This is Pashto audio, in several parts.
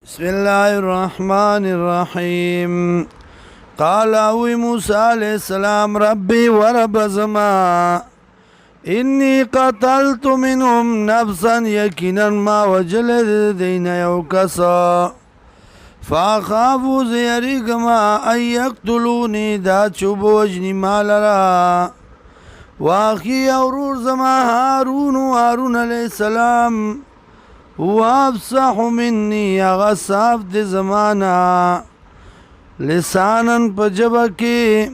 بسم الله الرحمن الرحيم. قال اوي موسى عليه السلام ربي ورب زما إني قتلت منهم نفسا يقينا ما وجل دين يوكسا فأخافوا زيريكما أن يقتلوني دا چوب وجني مالرا واخي أورور زما هارون عليه السلام هو أفصح مني أغصاف دي زمانا لسانا پجبکی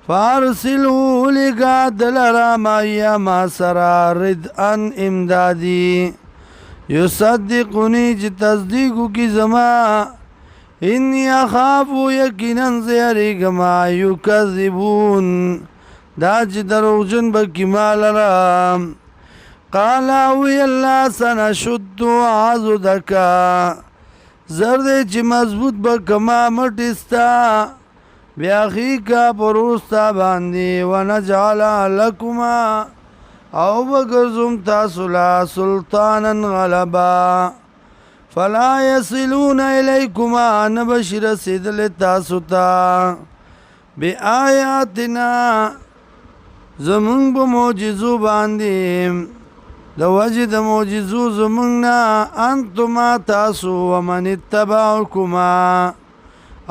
فارسلو لگا دلرا مایا ما سرا ردعن امدادی یصدقنی چی تصدیقو کی زما انی اخافو یقینا زیرگما یکذبون دا چی دروغجن بکی مالرا قالا وی اللہ سنشدو عضدکا زرد چی مضبوط بکما مٹستا بیاخی کا پروستا باندی ونجعلا لکما او بگرزم تاسلا سلطانا غلبا فلا يصلون الیکما نبشر سیدل تاسوتا بی آیاتنا زمون بموجزو باندیم د وجه د معجزو زمونږ انتما تاسو ومن اتبعکما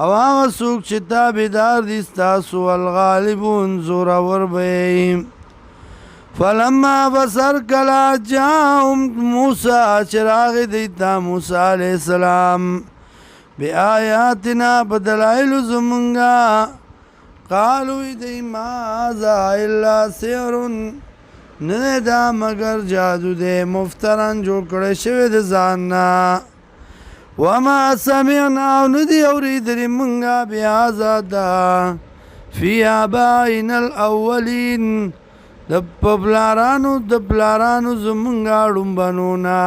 او هغه څوک چې تابعدار دي ستاسو الغالبون زورور به فلما بصر کلا جاءهم موسی چراغ دیتا موسی علیہ السلام بآیاتنا بدلائل زمونږ قالوا دی ما هذا الا سحر نه دا مگر جادو دے مفتران جوړ کړی شوی د ځان نه وما سمعنا ندی اوریدلی منگا بهذا دا فی آبائنا الاولین د پلارانو زمونږ ړومبنو نه